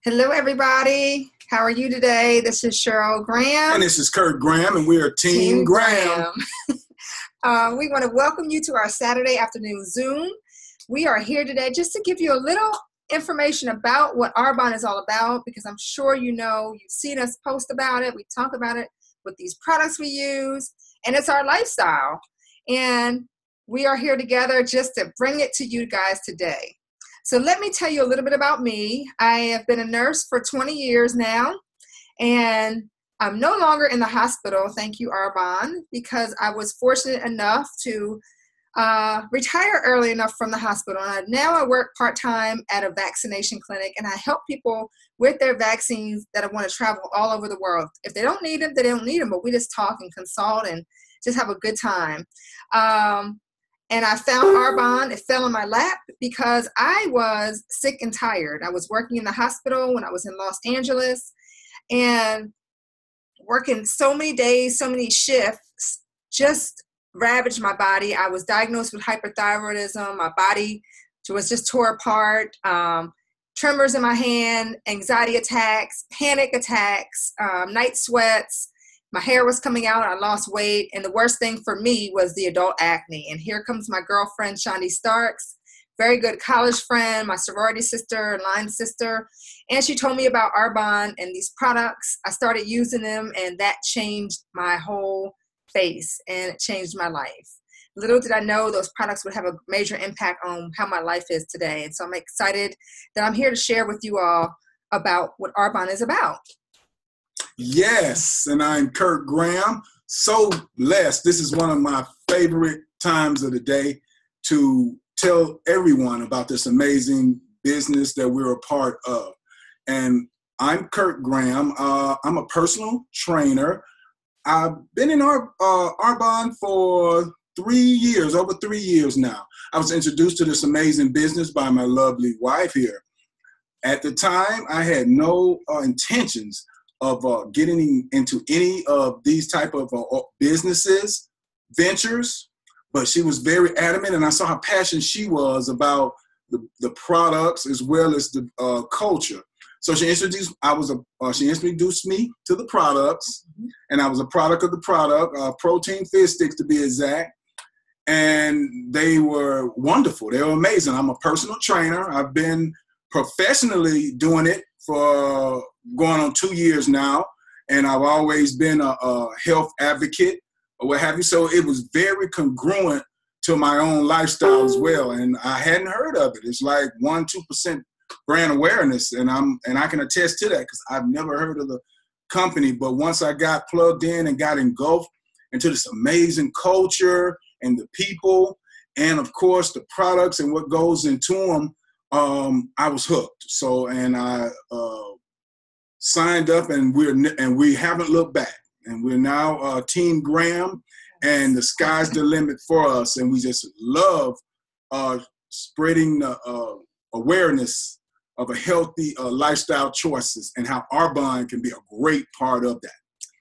Hello, everybody. How are you today? This is Cheryl Graham. And this is Kirk Graham, and we are Team Graham. We want to welcome you to our Saturday afternoon Zoom. We are here today just to give you a little information about what Arbonne is all about, because I'm sure you know, you've seen us post about it. We talk about it with these products we use, and it's our lifestyle. And we are here together just to bring it to you guys today. So let me tell you a little bit about me. I have been a nurse for 20 years now, and I'm no longer in the hospital, thank you, Arbonne, because I was fortunate enough to retire early enough from the hospital. And now I work part-time at a vaccination clinic, and I help people with their vaccines that want to travel all over the world. If they don't need them, they don't need them, but we just talk and consult and just have a good time. And I found Arbonne. It fell in my lap because I was sick and tired. I was working in the hospital when I was in Los Angeles and working so many days, so many shifts, just ravaged my body. I was diagnosed with hyperthyroidism. My body was just tore apart. Tremors in my hand, anxiety attacks, panic attacks, night sweats. My hair was coming out, I lost weight, and the worst thing for me was the adult acne. And here comes my girlfriend, Shonda Starks, very good college friend, my sorority sister, line sister, and she told me about Arbonne and these products. I started using them, and that changed my whole face, and it changed my life. Little did I know those products would have a major impact on how my life is today. And so I'm excited that I'm here to share with you all about what Arbonne is about. Yes, and I'm Kirk Graham. So blessed. This is one of my favorite times of the day to tell everyone about this amazing business that we're a part of. And I'm Kirk Graham. I'm a personal trainer. I've been in Arbonne for 3 years, over 3 years now. I was introduced to this amazing business by my lovely wife here. At the time, I had no intentions of getting into any of these type of businesses, ventures, but she was very adamant, and I saw how passionate she was about the products as well as the culture. So she introduced me to the products, and I was a product of the product, protein fish sticks to be exact, and they were wonderful. They were amazing. I'm a personal trainer. I've been professionally doing it for going on 2 years now, and I've always been a health advocate or what have you. So it was very congruent to my own lifestyle as well, and I hadn't heard of it. It's like 1-2% brand awareness, and I can attest to that because I've never heard of the company. But once I got plugged in and got engulfed into this amazing culture and the people, and of course the products and what goes into them, I was hooked. So, and I signed up, and we haven't looked back. And we're now Team Graham, and the sky's the limit for us. And we just love spreading the awareness of a healthy lifestyle choices and how Arbonne can be a great part of that.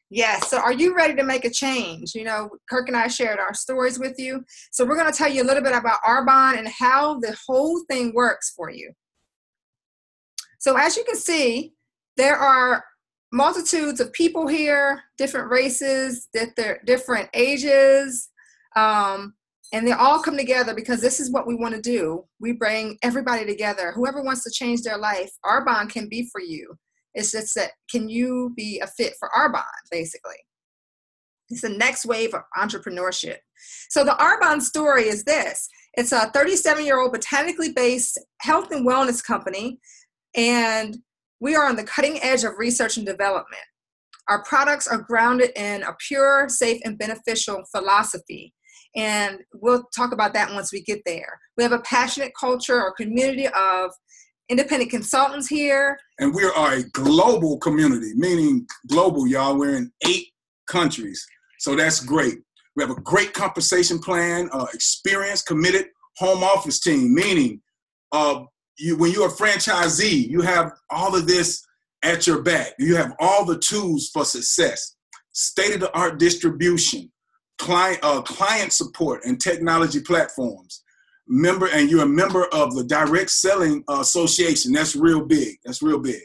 Yes. So are you ready to make a change? You know, Kirk and I shared our stories with you. So we're going to tell you a little bit about Arbonne and how the whole thing works for you. So as you can see, there are multitudes of people here, different races, different ages, and they all come together because this is what we want to do. We bring everybody together. Whoever wants to change their life, Arbonne can be for you. It's just that, can you be a fit for Arbonne, basically? It's the next wave of entrepreneurship. So the Arbonne story is this. It's a 37-year-old botanically based health and wellness company, and we are on the cutting edge of research and development. Our products are grounded in a pure, safe, and beneficial philosophy, and we'll talk about that once we get there. We have a passionate culture or community of independent consultants here. And we are a global community, meaning global, y'all. We're in 8 countries. So that's great. We have a great compensation plan, experienced, committed home office team, meaning when you're a franchisee, you have all of this at your back. You have all the tools for success, state-of-the-art distribution, client support, and technology platforms. And you're a member of the Direct Selling Association. That's real big. That's real big.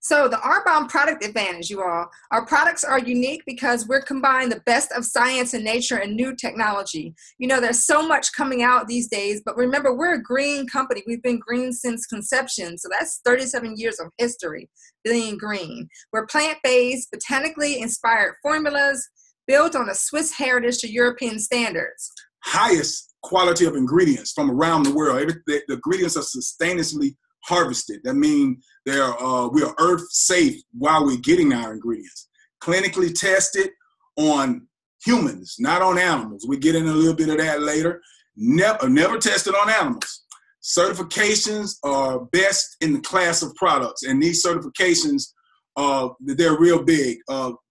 So the Arbonne product advantage, you all. Our products are unique because we're combining the best of science and nature and new technology. You know, there's so much coming out these days, but remember, we're a green company. We've been green since conception. So that's 37 years of history being green. We're plant-based, botanically inspired formulas built on a Swiss heritage to European standards. Highest quality of ingredients from around the world. The ingredients are sustainably harvested. That means we are earth safe while we're getting our ingredients. Clinically tested on humans, not on animals. We get in a little bit of that later. Never tested on animals. Certifications are best in the class of products, and these certifications, they're real big.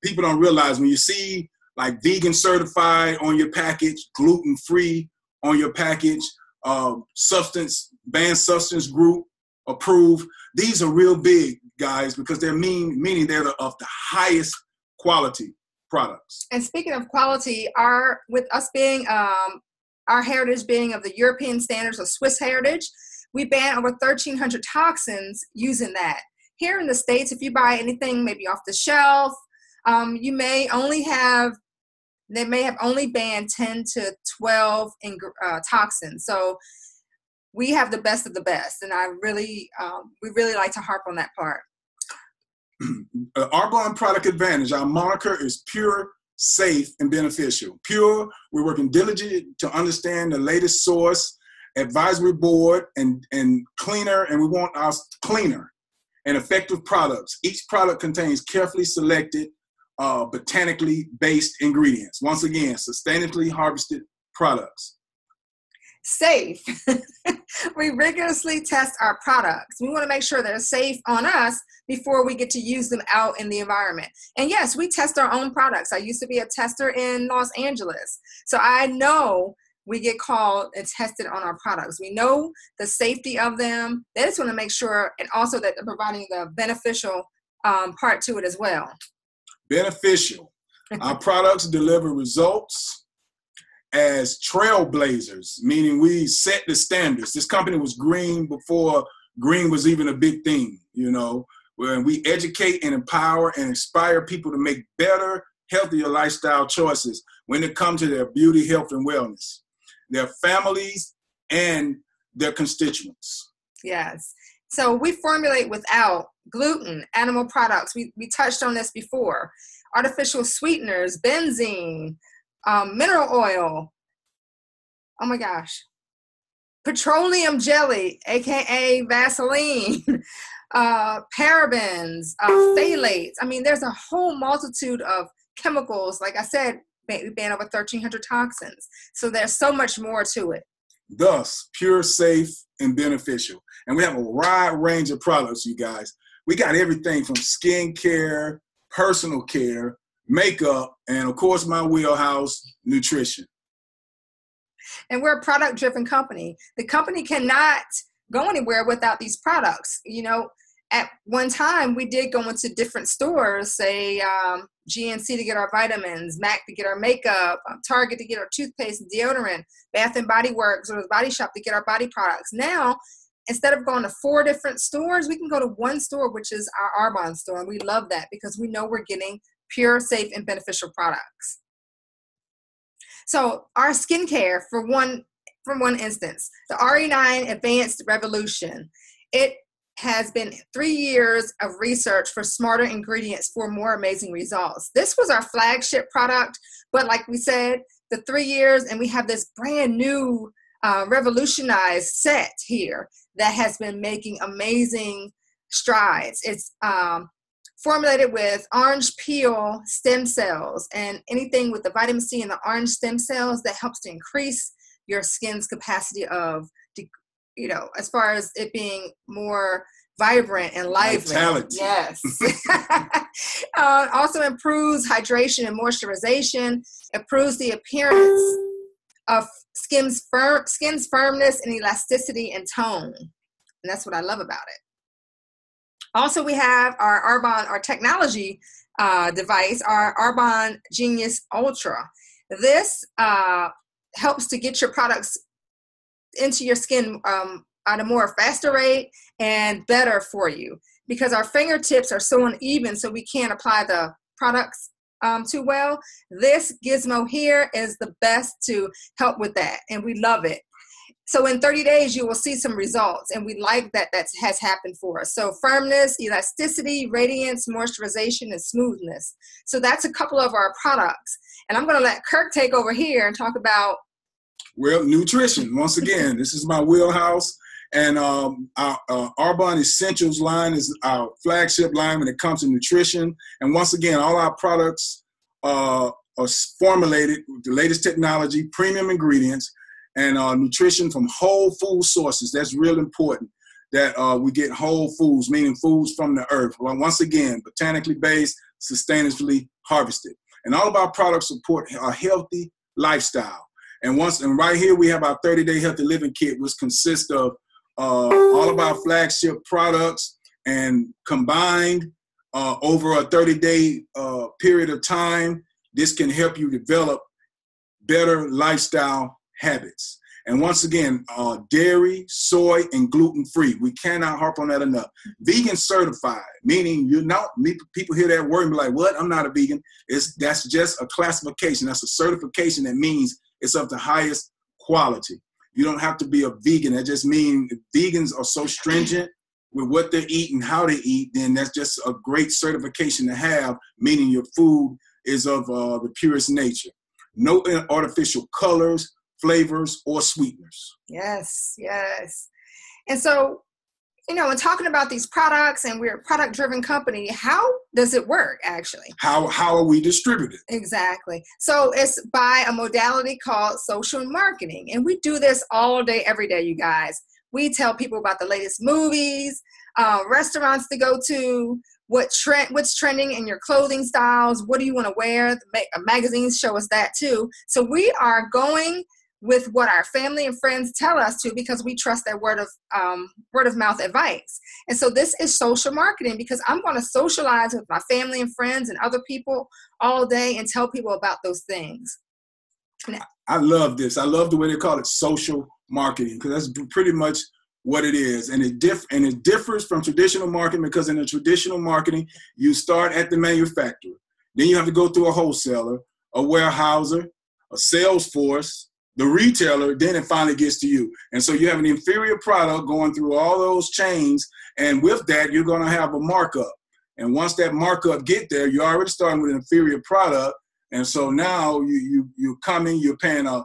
People don't realize when you see like vegan certified on your package, gluten-free on your package, banned substance group approved. These are real big, guys, because they're meaning they're of the highest quality products. And speaking of quality, with us being our heritage being of the European standards of Swiss heritage, we ban over 1,300 toxins using that. Here in the States, if you buy anything maybe off the shelf, they may have only banned 10 to 12 toxins. So we have the best of the best, and we really like to harp on that part. Arbonne product advantage. Our moniker is pure, safe, and beneficial. Pure, we're working diligently to understand the latest source, advisory board, and cleaner, and we want our cleaner and effective products. Each product contains carefully selected, botanically based ingredients. Once again, sustainably harvested products. Safe. We rigorously test our products. We want to make sure they're safe on us before we get to use them out in the environment. And yes, we test our own products. I used to be a tester in Los Angeles. So I know we get called and tested on our products. We know the safety of them. They just want to make sure, and also that they're providing the beneficial part to it as well. Beneficial. Our products deliver results as trailblazers, meaning we set the standards. This company was green before green was even a big thing, you know, where we educate and empower and inspire people to make better, healthier lifestyle choices when it comes to their beauty, health, and wellness, their families, and their constituents. Yes. So we formulate without gluten, animal products. We touched on this before. Artificial sweeteners, benzene, mineral oil, oh my gosh, petroleum jelly, aka Vaseline, parabens, phthalates. I mean, there's a whole multitude of chemicals. Like I said, we ban over 1,300 toxins. So there's so much more to it. Thus, pure, safe, and beneficial. And we have a wide range of products, you guys. We got everything from skincare, personal care, makeup, and of course my wheelhouse, nutrition. And we're a product-driven company. The company cannot go anywhere without these products. You know, at one time we did go into different stores, say GNC to get our vitamins, MAC to get our makeup, Target to get our toothpaste and deodorant, Bath and Body Works or the Body Shop to get our body products. Now, instead of going to 4 different stores, we can go to one store, which is our Arbonne store. And we love that because we know we're getting pure, safe, and beneficial products. So our skincare, from one instance, the RE9 Advanced Revolution, it has been 3 years of research for smarter ingredients for more amazing results. This was our flagship product, but like we said, the 3 years, and we have this brand new revolutionized set here that has been making amazing strides. It's formulated with orange peel stem cells, and anything with the vitamin C and the orange stem cells that helps to increase your skin's capacity of, you know, as far as it being more vibrant and lively. Vitality. Yes. Also improves hydration and moisturization, improves the appearance of skin's firmness and elasticity and tone. And that's what I love about it. Also, we have our Arbonne, our technology device, our Arbonne Genius Ultra. This helps to get your products into your skin at a more faster rate and better for you, because our fingertips are so uneven, so we can't apply the products too well. This gizmo here is the best to help with that, and we love it. So in 30 days, you will see some results, and we like that has happened for us. So firmness, elasticity, radiance, moisturization, and smoothness. So that's a couple of our products. And I'm going to let Kirk take over here and talk about, well, nutrition. Once again, this is my wheelhouse. And our Arbonne Essentials line is our flagship line when it comes to nutrition. And once again, all our products are formulated with the latest technology, premium ingredients, and nutrition from whole food sources. That's real important, that we get whole foods, meaning foods from the earth. Well, once again, botanically based, sustainably harvested. And all of our products support a healthy lifestyle. And right here we have our 30-day healthy living kit, which consists of all of our flagship products, and combined over a 30-day period of time, this can help you develop better lifestyle habits. And once again, dairy, soy, and gluten-free. We cannot harp on that enough. Vegan certified, meaning people hear that word and be like, what? I'm not a vegan. That's just a classification. That's a certification that means it's of the highest quality. You don't have to be a vegan. That just means vegans are so stringent with what they eat and how they eat, then that's just a great certification to have, meaning your food is of the purest nature. No artificial colors, flavors, or sweeteners. yes. And so, in talking about these products, and we're a product-driven company, how does it work, actually? How are we distributed? Exactly. So it's by a modality called social marketing. And we do this all day, every day, you guys. We tell people about the latest movies, restaurants to go to, what's trending in your clothing styles, what do you want to wear? The magazines show us that too. So we are going with what our family and friends tell us to, because we trust their word of mouth advice. And so this is social marketing, because I'm going to socialize with my family and friends and other people all day and tell people about those things. I love this. I love the way they call it social marketing, because that's pretty much what it is. And it differs from traditional marketing, because in the traditional marketing, you start at the manufacturer. Then you have to go through a wholesaler, a warehouser, a sales force, the retailer, then it finally gets to you. And so you have an inferior product going through all those chains, and with that, you're going to have a markup. And once that markup get there, you're already starting with an inferior product, and so now you're paying a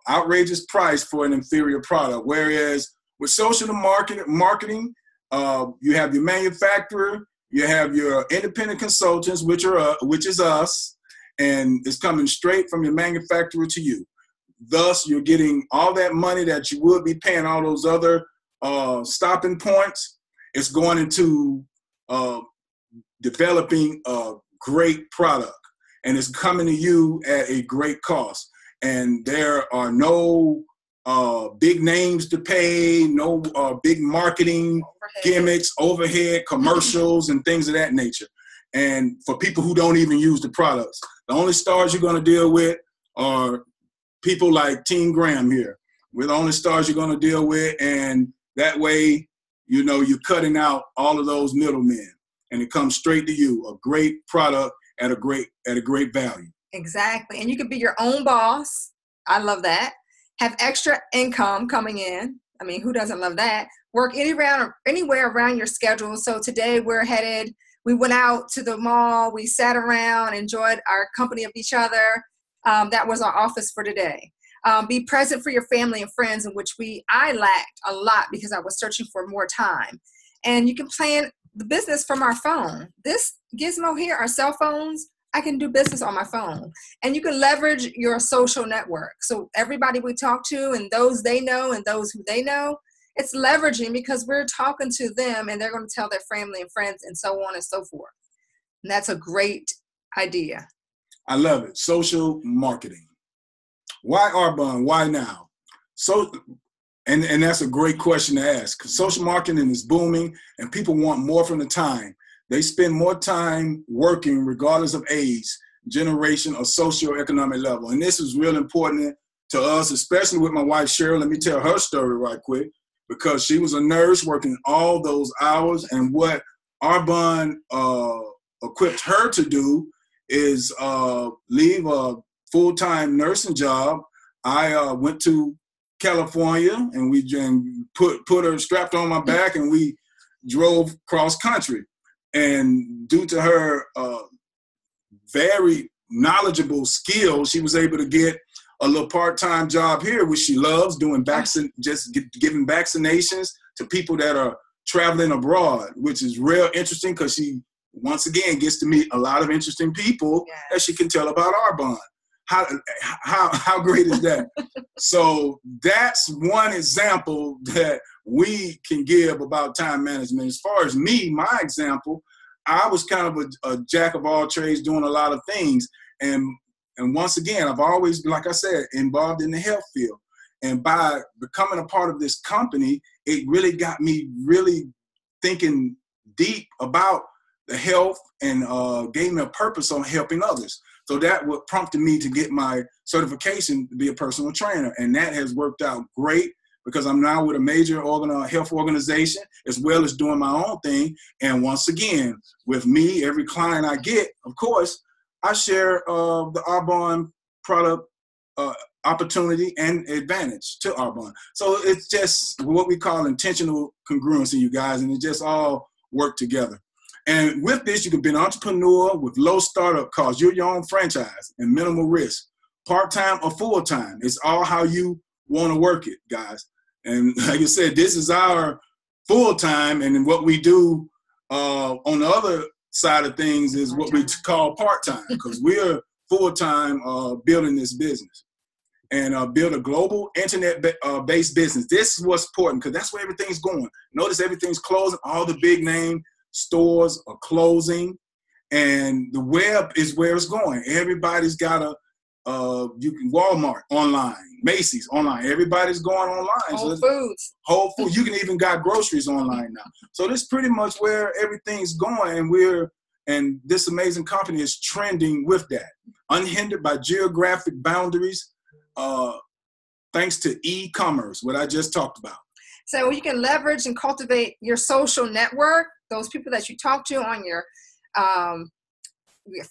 outrageous price for an inferior product. Whereas with social marketing, you have your manufacturer, you have your independent consultants, which is us, and it's coming straight from your manufacturer to you. Thus, you're getting all that money that you would be paying all those other stopping points. It's going into developing a great product, and it's coming to you at a great cost. And there are no big names to pay, no big marketing gimmicks, overhead commercials, and things of that nature. And for people who don't even use the products, the only stars you're going to deal with are people like Team Graham here. We're the only stars you're going to deal with, and that way, you're cutting out all of those middlemen, and it comes straight to you, a great product at a great value. Exactly. And you can be your own boss. I love that. Have extra income coming in. I mean, who doesn't love that? Work anywhere around your schedule. So today we went out to the mall, we sat around, enjoyed our company of each other. That was our office for today. Be present for your family and friends, in which I lacked a lot because I was searching for more time. And you can plan the business from our phone. This gizmo here, our cell phones, I can do business on my phone. And you can leverage your social network. So everybody we talk to, and those they know and those who they know, it's leveraging, because we're talking to them and they're going to tell their family and friends, and so on and so forth. And that's a great idea. I love it. Social marketing. Why Arbonne? Why now? And that's a great question to ask, because social marketing is booming and people want more from the time. They spend more time working regardless of age, generation, or socioeconomic level. And this is real important to us, especially with my wife, Cheryl. Let me tell her story right quick. because she was a nurse working all those hours. And what Arbonne equipped her to do is leave a full-time nursing job. I went to California, and we put her strapped on my back, and we drove cross country. And due to her very knowledgeable skills, she was able to get a little part-time job here, which she loves, doing giving vaccinations to people that are traveling abroad, which is real interesting because she, once again, gets to meet a lot of interesting people that she can tell about Arbonne. How great is that? So that's one example that we can give about time management. As far as me, my example, I was kind of a jack of all trades, doing a lot of things. And once again, I've always, like I said, involved in the health field. And by becoming a part of this company, it really got me really thinking deep about the health, and gave me a purpose on helping others. So that what prompted me to get my certification to be a personal trainer. And that has worked out great because I'm now with a major health organization, as well as doing my own thing. And once again, with me, every client I get, of course, I share the Arbonne product opportunity and advantage to Arbonne. So it's just what we call intentional congruency, you guys, and it just all work together. And with this, you can be an entrepreneur with low startup costs. You're your own franchise and minimal risk, part-time or full-time. It's all how you want to work it, guys. And like I said, this is our full-time, and then what we do on the other side of things is what we call part-time, because we're full-time building this business and build a global internet-based business. This is what's important, because that's where everything's going. Notice everything's closing. All the big name stores are closing, and the web is where it's going. Everybody's got you can Walmart online, Macy's online. Everybody's going online. Whole Foods. You can even got groceries online now. So this is pretty much where everything's going, and this amazing company is trending with that, unhindered by geographic boundaries, thanks to e-commerce, what I just talked about. So you can leverage and cultivate your social network, those people that you talk to on your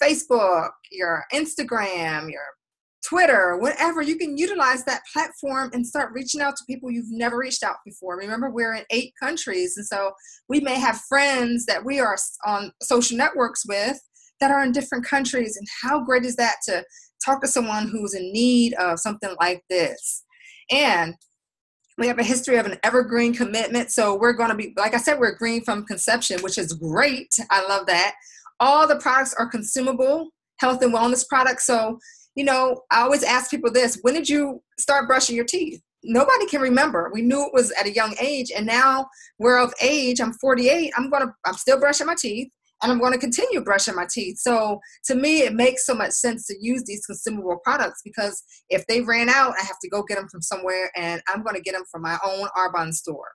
Facebook, your Instagram, your Twitter, whatever. You can utilize that platform and start reaching out to people you've never reached out before. Remember, we're in 8 countries, and so we may have friends that we are on social networks with that are in different countries. And how great is that to talk to someone who's in need of something like this? And we have a history of an evergreen commitment. So we're going to be, like I said, we're green from conception, which is great. I love that. All the products are consumable, health and wellness products. So, I always ask people this: when did you start brushing your teeth? Nobody can remember. We knew it was at a young age, and now we're of age. I'm 48. I'm still brushing my teeth, and I'm going to continue brushing my teeth. So to me, it makes so much sense to use these consumable products, because if they ran out, I have to go get them from somewhere, and I'm going to get them from my own Arbonne store.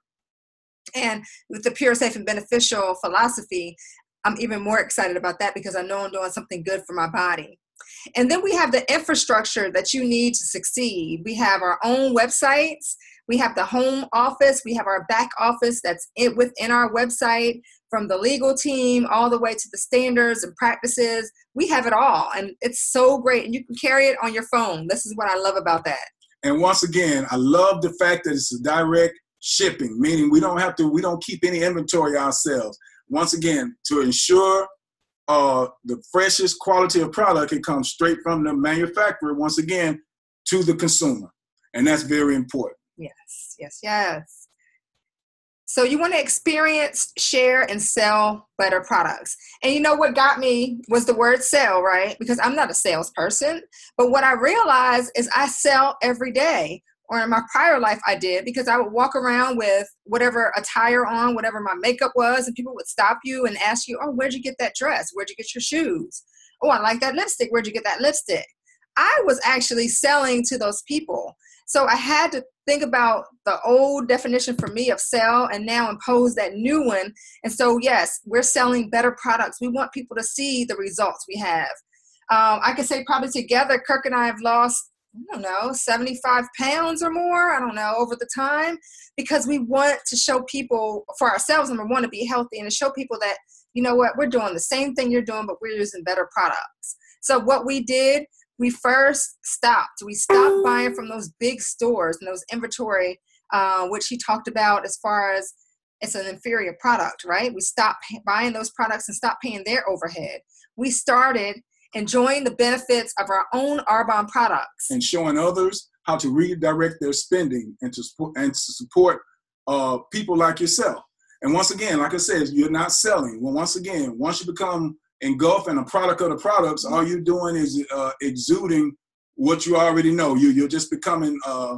And with the pure, safe, and beneficial philosophy, I'm even more excited about that, because I know I'm doing something good for my body. And then we have the infrastructure that you need to succeed. We have our own websites. We have the home office. We have our back office that's within our website, from the legal team all the way to the standards and practices. We have it all, and it's so great. And you can carry it on your phone. This is what I love about that. And once again, I love the fact that it's a direct shipping, meaning we don't keep any inventory ourselves. Once again, to ensure the freshest quality of product, it comes straight from the manufacturer, once again, to the consumer. And that's very important. Yes. So you want to experience, share, and sell better products. And what got me was the word sell, right? Because I'm not a salesperson, but what I realized is I sell every day. Or in my prior life, I did, because I would walk around with whatever attire on, whatever my makeup was, and people would stop you and ask you, oh, where'd you get that dress? Where'd you get your shoes? Oh, I like that lipstick. Where'd you get that lipstick? I was actually selling to those people. So I had to think about the old definition for me of sell and now impose that new one. And so, yes, we're selling better products. We want people to see the results we have. I could say probably together, Kirk and I have lost I don't know, 75 pounds or more, I don't know, over the time, because we want to show people, for ourselves, number one, to be healthy and to show people that, you know what, we're doing the same thing you're doing, but we're using better products. So what we did, we first stopped. We stopped buying from those big stores and those inventory, which he talked about as far as it's an inferior product, right? We stopped buying those products and stopped paying their overhead. We started enjoying the benefits of our own Arbonne products. And showing others how to redirect their spending and to support people like yourself. And once again, like I said, you're not selling. Well, once again, once you become engulfed in a product of the products, all you're doing is exuding what you already know. You're just becoming a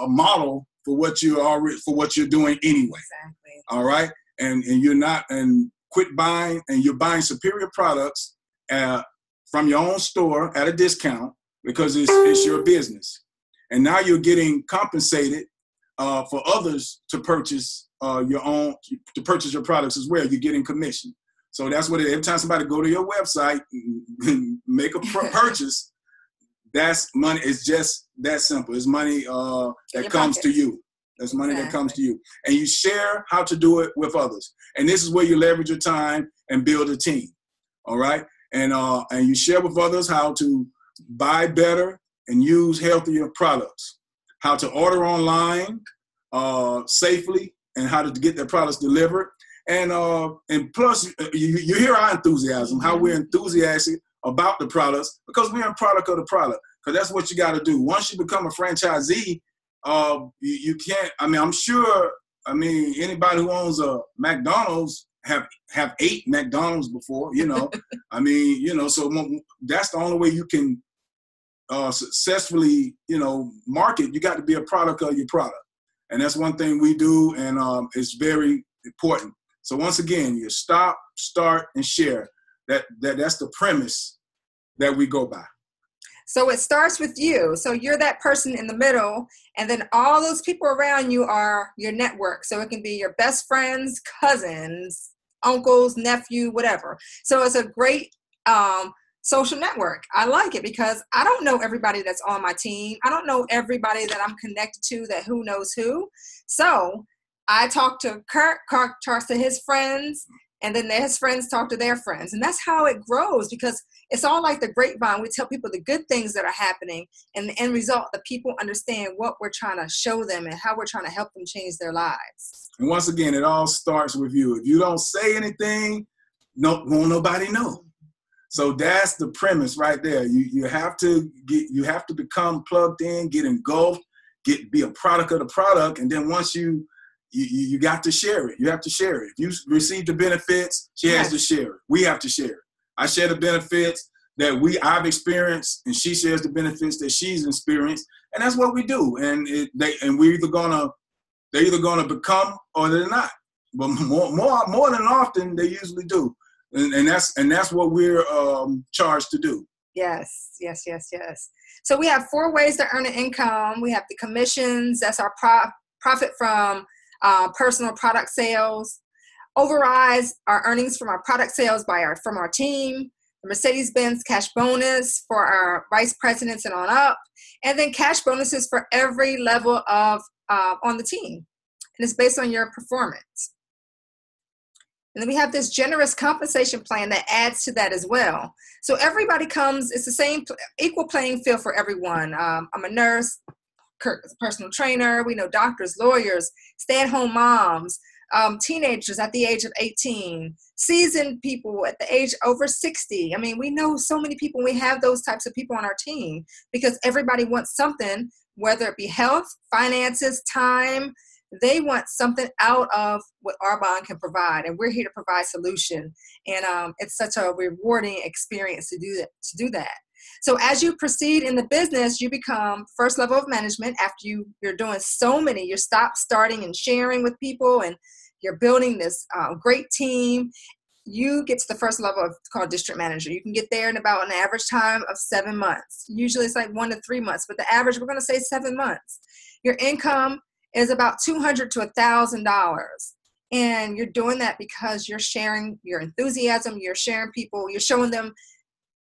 model for what you're doing anyway. Exactly. All right, and you're not, and quit buying, and you're buying superior products from your own store at a discount because it's your business. And now you're getting compensated for others to purchase your products as well. You're getting commission. So that's what every time somebody go to your website and make a purchase, that's money. It's just that simple. It's money that comes to you. That's money that comes to you. And you share how to do it with others. And this is where you leverage your time and build a team. All right? And you share with others how to buy better and use healthier products, how to order online safely, and how to get their products delivered. And plus, you hear our enthusiasm, how we're enthusiastic about the products because we're a product of the product. Because that's what you got to do. Once you become a franchisee, you can't. I mean, I'm sure. I mean, anybody who owns a McDonald's have ate McDonald's before. You know, I mean, you know. So that's the only way you can successfully, market. You got to be a product of your product, and that's one thing we do, and it's very important. So once again, you stop, start, and share. That's the premise that we go by. So it starts with you. So you're that person in the middle, and then all those people around you are your network. So it can be your best friends, cousins, uncles, nephew, whatever. So it's a great social network. I like it because I don't know everybody that's on my team. I don't know everybody that I'm connected to, that who knows who. So I talk to Kirk talks to his friends, and then his friends talk to their friends. And that's how it grows, because it's all like the grapevine. We tell people the good things that are happening, and the end result, the people understand what we're trying to show them and how we're trying to help them change their lives. And once again, it all starts with you. If you don't say anything, won't nobody know. So that's the premise right there. You have to become plugged in, get engulfed, be a product of the product, and then once you got to share it. You have to share it. If you receive the benefits, she has to share it. We have to share it. I share the benefits that I've experienced, and she shares the benefits that she's experienced, and that's what we do. And they're either gonna become or they're not. But more than often, they usually do. And that's what we're charged to do. Yes. So we have 4 ways to earn an income. We have the commissions. That's our profit from personal product sales. Overrides our earnings from our product sales from our team. The Mercedes-Benz cash bonus for our vice presidents and on up. And then cash bonuses for every level of on the team. And it's based on your performance. And then we have this generous compensation plan that adds to that as well. So everybody comes, it's the same equal playing field for everyone. I'm a nurse, Kirk is a personal trainer. We know doctors, lawyers, stay-at-home moms, teenagers at the age of 18, seasoned people at the age over 60. I mean, we know so many people. We have those types of people on our team because everybody wants something, whether it be health, finances, time. They want something out of what Arbonne can provide, and we're here to provide solution. And it's such a rewarding experience to do that. So as you proceed in the business, you become first level of management after you're doing so many. You stop starting and sharing with people, and you're building this great team. You get to the first level called district manager. You can get there in about an average time of 7 months. Usually it's like 1 to 3 months, but the average, we're going to say 7 months. Your income is about $200 to $1,000. And you're doing that because you're sharing your enthusiasm, you're sharing people, you're showing them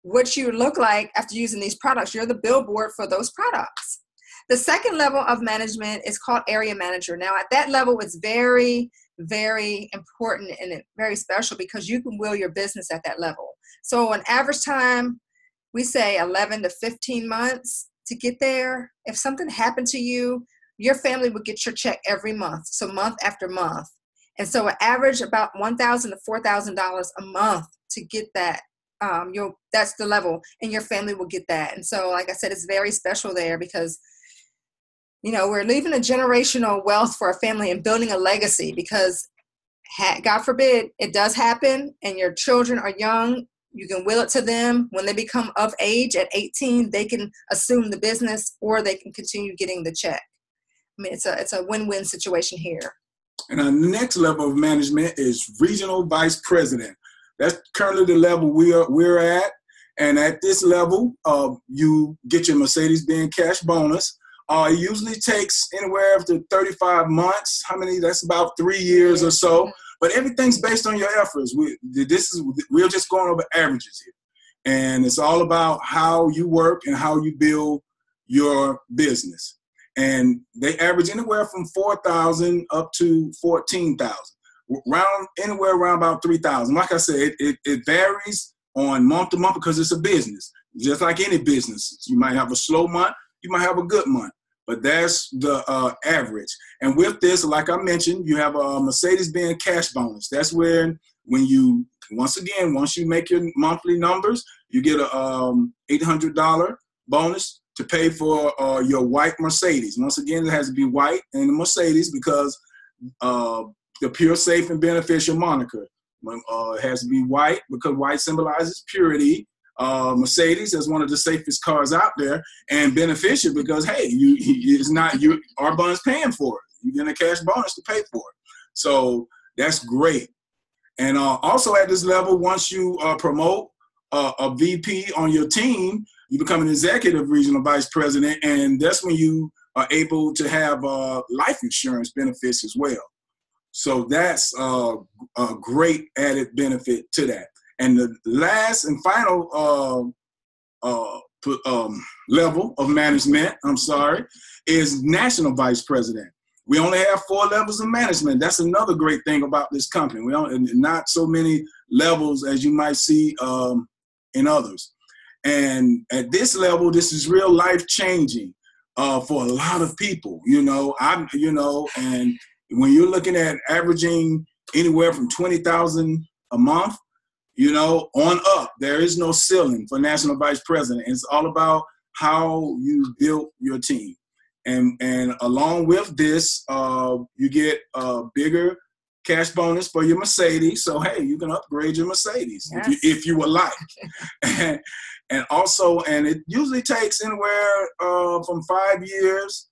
what you look like after using these products. You're the billboard for those products. The second level of management is called area manager. Now, at that level, it's very, very important and very special because you can will your business at that level. So on average time, we say 11 to 15 months to get there. If something happened to you, your family would get your check every month, so month after month. And so an average about $1,000 to $4,000 a month to get that. That's the level, and your family will get that. And so, like I said, it's very special there because, we're leaving a generational wealth for our family and building a legacy because, God forbid, it does happen and your children are young. You can will it to them. When they become of age at 18, they can assume the business or they can continue getting the check. I mean, it's a win-win situation here. And our next level of management is regional vice president. That's currently the level we're at. And at this level, you get your Mercedes-Benz cash bonus. It usually takes anywhere up to 35 months. That's about 3 years or so. But everything's based on your efforts. We're just going over averages here. And it's all about how you work and how you build your business. And they average anywhere from 4,000 up to 14,000. Anywhere around about 3,000. Like I said, it varies on month to month because it's a business. Just like any business. You might have a slow month, you might have a good month. But that's the average. And with this, like I mentioned, you have a Mercedes-Benz cash bonus. That's where once you make your monthly numbers, you get a $800 bonus to pay for your white Mercedes. Once again, it has to be white and a Mercedes because the pure, safe, and beneficial moniker. It has to be white because white symbolizes purity. Mercedes is one of the safest cars out there, and beneficial because, hey, Arbonne's paying for it. You get a cash bonus to pay for it. So that's great. And also at this level, once you promote a VP on your team, you become an executive regional vice president, and that's when you are able to have life insurance benefits as well. So that's a great added benefit to that. And the last and final level of management, is national vice president. We only have 4 levels of management. That's another great thing about this company. Not so many levels as you might see in others. And at this level, this is real life changing for a lot of people. And when you're looking at averaging anywhere from 20,000 a month, on up, there is no ceiling for national vice president. It's all about how you build your team. And along with this, you get a bigger cash bonus for your Mercedes. So, hey, you can upgrade your Mercedes if you would like. and it usually takes anywhere from 5 years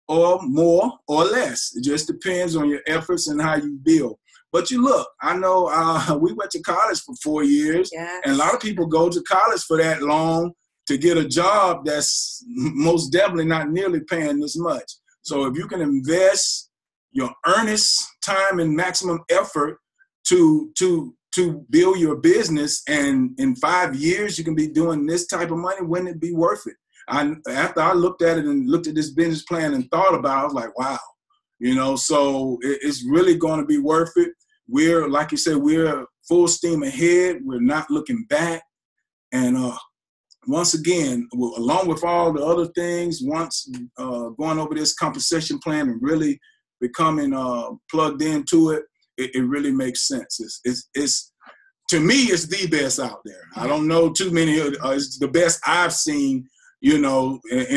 or more or less. It just depends on your efforts and how you build. But I know we went to college for 4 years, and a lot of people go to college for that long to get a job that's most definitely not nearly paying this much. So if you can invest your earnest time and maximum effort to build your business, and in 5 years you can be doing this type of money, wouldn't it be worth it? After I looked at it and looked at this business plan and thought about it, I was like, wow. So it's really going to be worth it. We're, like you said, we're full steam ahead. We're not looking back. And once again, along with all the other things, once going over this compensation plan and really becoming plugged into it, it really makes sense. It's to me, it's the best out there. I don't know too many. It's the best I've seen, in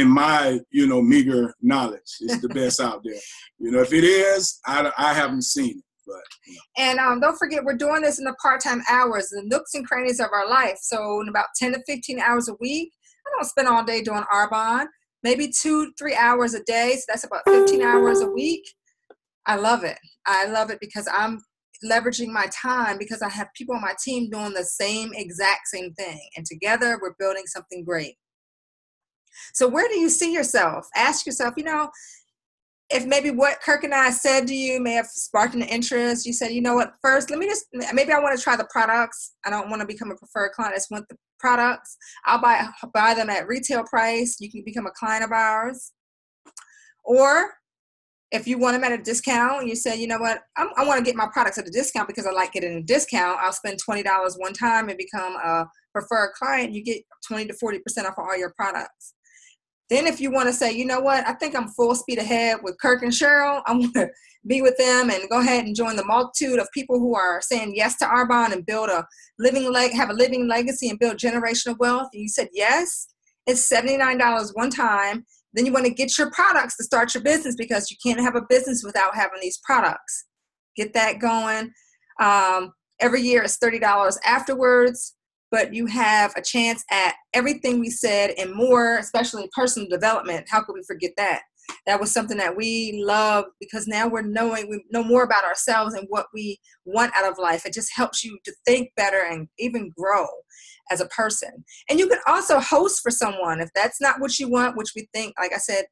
my, meager knowledge. It's the best out there. If it is, I haven't seen it. But, And don't forget, we're doing this in the part-time hours, the nooks and crannies of our life. So in about 10 to 15 hours a week, I don't spend all day doing Arbonne, maybe 2-3 hours a day. So that's about 15 hours a week. I love it. I love it because I'm leveraging my time because I have people on my team doing the exact same thing. And together we're building something great. So where do you see yourself? Ask yourself, if maybe what Kirk and I said to you may have sparked an interest. You said, what, first, maybe I want to try the products. I don't want to become a preferred client. I just want products. I'll buy them at retail price. You can become a client of ours. Or if you want them at a discount, you say, you know what, I want to get my products at a discount because I like getting a discount. I'll spend $20 one time and become a preferred client. You get 20 to 40% off all your products. Then if you want to say, you know what, I think I'm full speed ahead with Kirk and Cheryl, I want to be with them and go ahead and join the multitude of people who are saying yes to Arbonne and build have a living legacy and build generational wealth. And you said yes, it's $79 one time. Then you want to get your products to start your business because you can't have a business without having these products. Get that going. Every year it's $30 afterwards, but you have a chance at everything we said and more, especially personal development. How could we forget that? That was something that we love because now we know more about ourselves and what we want out of life. It just helps you to think better and even grow as a person. And you can also host for someone if that's not what you want, which we think, like I said,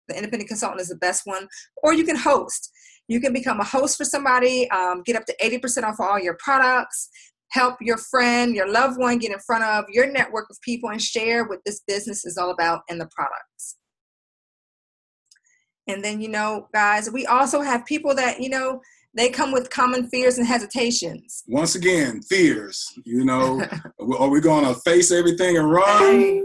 the independent consultant is the best one, or you can host. You can become a host for somebody, get up to 80% off all your products, help your friend, your loved one get in front of your network of people and share what this business is all about and the products. And then, guys, we also have people that, they come with common fears and hesitations. Once again, fears, are we going to face everything and run?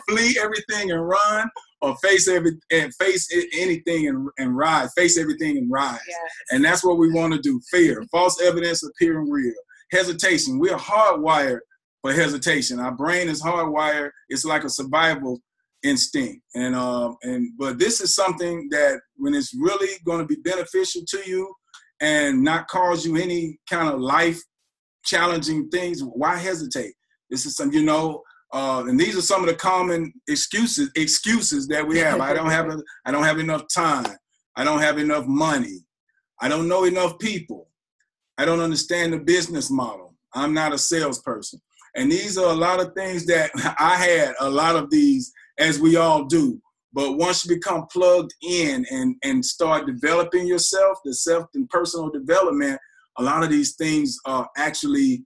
Flee everything and run, or face anything and ride, face everything and rise. Yes. And that's what we want to do. Fear, false evidence appearing real. Hesitation, we are hardwired for hesitation. Our brain is hardwired. It's like a survival instinct. But this is something that when it's really going to be beneficial to you and not cause you any kind of life challenging things, why hesitate? This is some, and these are some of the common excuses that we have. I don't have enough time. I don't have enough money. I don't know enough people. I don't understand the business model. I'm not a salesperson. And these are a lot of things that I had a lot of these, as we all do. But once you become plugged in and start developing yourself, the self and personal development, a lot of these things actually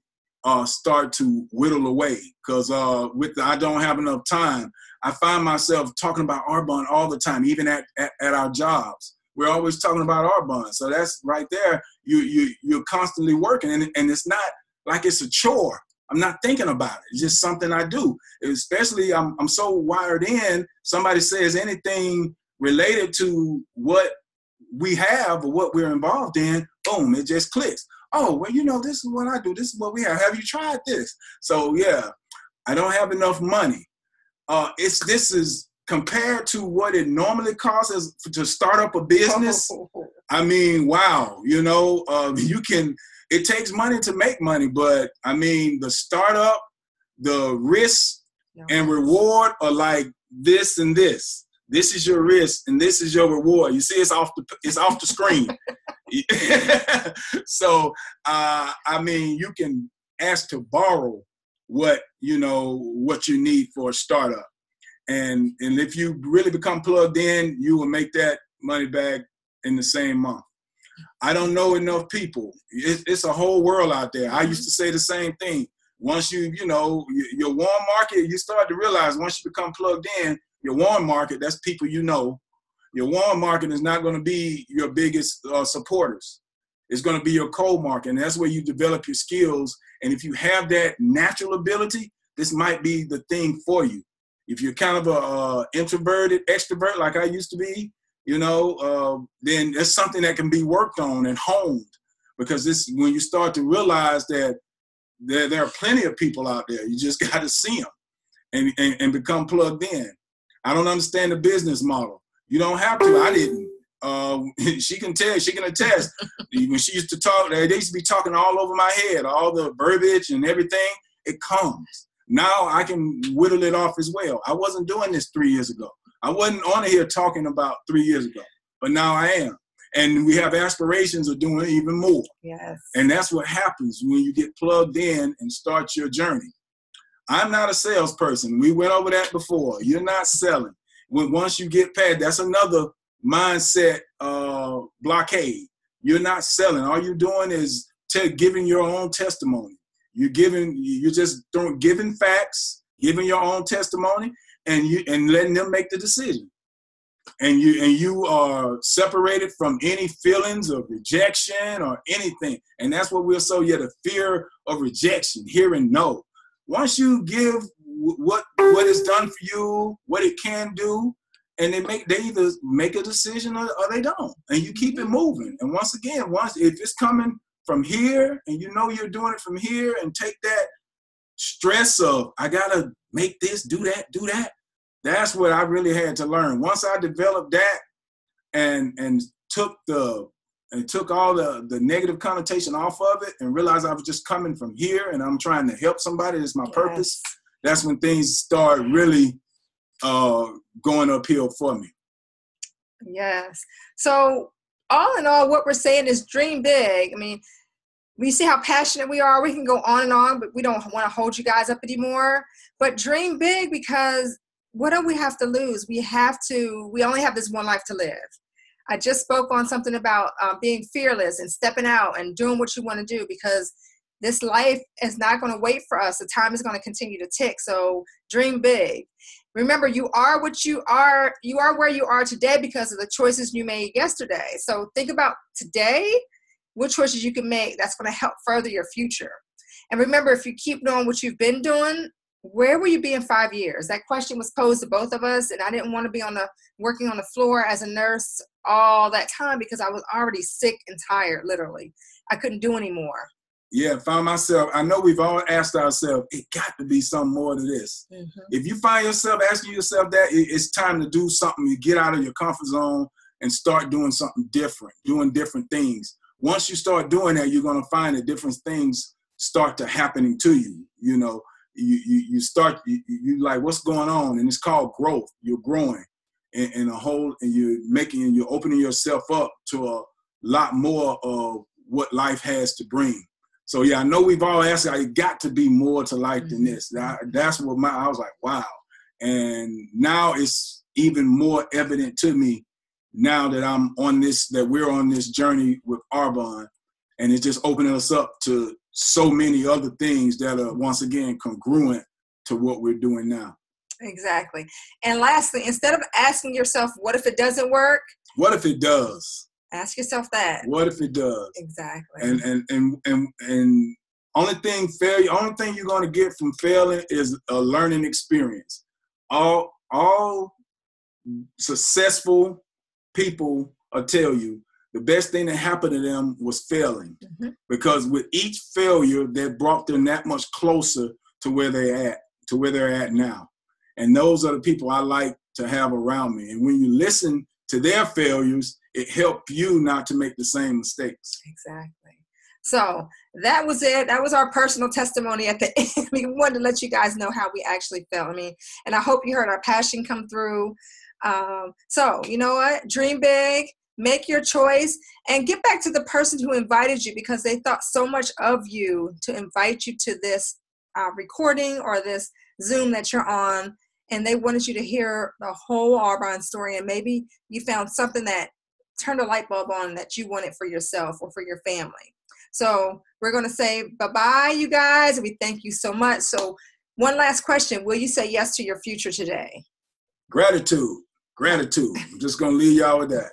start to whittle away. Because I don't have enough time, I find myself talking about Arbonne all the time, even at our jobs. We're always talking about Arbonne. So that's right there. You're constantly working, and it's not like it's a chore. I'm not thinking about it. It's just something I do. Especially, I'm so wired in. Somebody says anything related to what we have or what we're involved in, boom, it just clicks. Oh, well, this is what I do. This is what we have. Have you tried this? So yeah, I don't have enough money. This is compared to what it normally costs to start up a business. I mean, wow, it takes money to make money, but I mean, the startup, the risk and reward are like this and this. This is your risk and this is your reward. You see, it's off the screen. So, I mean, you can ask to borrow what you need for a startup. And if you really become plugged in, you will make that money back in the same month. I don't know enough people. It's a whole world out there. I used to say the same thing. Once your warm market, you start to realize once you become plugged in, your warm market, that's people you know. Your warm market is not going to be your biggest supporters. It's going to be your cold market, and that's where you develop your skills. And if you have that natural ability, this might be the thing for you. If you're kind of a introverted extrovert like I used to be, then it's something that can be worked on and honed, because when you start to realize that there are plenty of people out there, you just got to see them and become plugged in. I don't understand the business model. You don't have to. I didn't. She can attest. When she used to talk, they used to be talking all over my head, all the verbiage and everything. It comes. Now I can whittle it off as well. I wasn't doing this 3 years ago. I wasn't on here talking about 3 years ago, but now I am. And we have aspirations of doing even more. Yes. And that's what happens when you get plugged in and start your journey. I'm not a salesperson. We went over that before. You're not selling. Once you get past, that's another mindset blockade. You're not selling. All you're doing is giving your own testimony. You're just giving facts, giving your own testimony, and letting them make the decision. And you are separated from any feelings of rejection or anything. And that's what we're so, the fear of rejection, hear and know. Once you give what is done for you, what it can do, and they either make a decision or they don't, and you keep it moving. And once again, if it's coming from here, and you know you're doing it from here, and take that stress of I gotta make this, do that. That's what I really had to learn. Once I developed that and took all the negative connotation off of it and realized I was just coming from here and I'm trying to help somebody, it's my purpose. That's when things start really going uphill for me. Yes. So all in all, what we're saying is dream big. I mean, we see how passionate we are. We can go on and on, but we don't want to hold you guys up anymore. But dream big, because what do we have to lose? We only have this one life to live. I just spoke on something about being fearless and stepping out and doing what you want to do, because this life is not going to wait for us. The time is going to continue to tick. So dream big. Remember, you are what you are. You are where you are today because of the choices you made yesterday. So think about today, what choices you can make that's going to help further your future. And remember, if you keep doing what you've been doing, where will you be in 5 years? That question was posed to both of us, and I didn't want to be working on the floor as a nurse all that time because I was already sick and tired, literally. I couldn't do anymore. Yeah, found myself. I know we've all asked ourselves, it got to be something more to this. Mm-hmm. If you find yourself asking yourself that, it's time to do something. You get out of your comfort zone and start doing something different, doing different things. Once you start doing that, you're going to find that different things start to happening to you. You know, you start, you like, what's going on? And it's called growth. You're growing in a whole, and you're opening yourself up to a lot more of what life has to bring. So yeah, I know we've all asked, it got to be more to life than this. That's what I was like, wow. And now it's even more evident to me now that we're on this journey with Arbonne, and it's just opening us up to so many other things that are once again congruent to what we're doing now. Exactly. And lastly, instead of asking yourself, what if it doesn't work? What if it does? Ask yourself that. What if it does? Exactly. And only thing you're going to get from failing is a learning experience. All successful people will tell you the best thing that happened to them was failing, mm-hmm. because with each failure that brought them that much closer to where they're at now. And those are the people I like to have around me. And when you listen to their failures, it helped you not to make the same mistakes. Exactly. So that was it. That was our personal testimony at the end. We wanted to let you guys know how we actually felt. I mean, and I hope you heard our passion come through. So you know what? Dream big, make your choice, and get back to the person who invited you, because they thought so much of you to invite you to this recording or this Zoom that you're on. And they wanted you to hear the whole Arbonne story. And maybe you found something that turned a light bulb on that you wanted for yourself or for your family. So we're going to say bye-bye, you guys. And we thank you so much. So one last question. Will you say yes to your future today? Gratitude. I'm just going to leave y'all with that.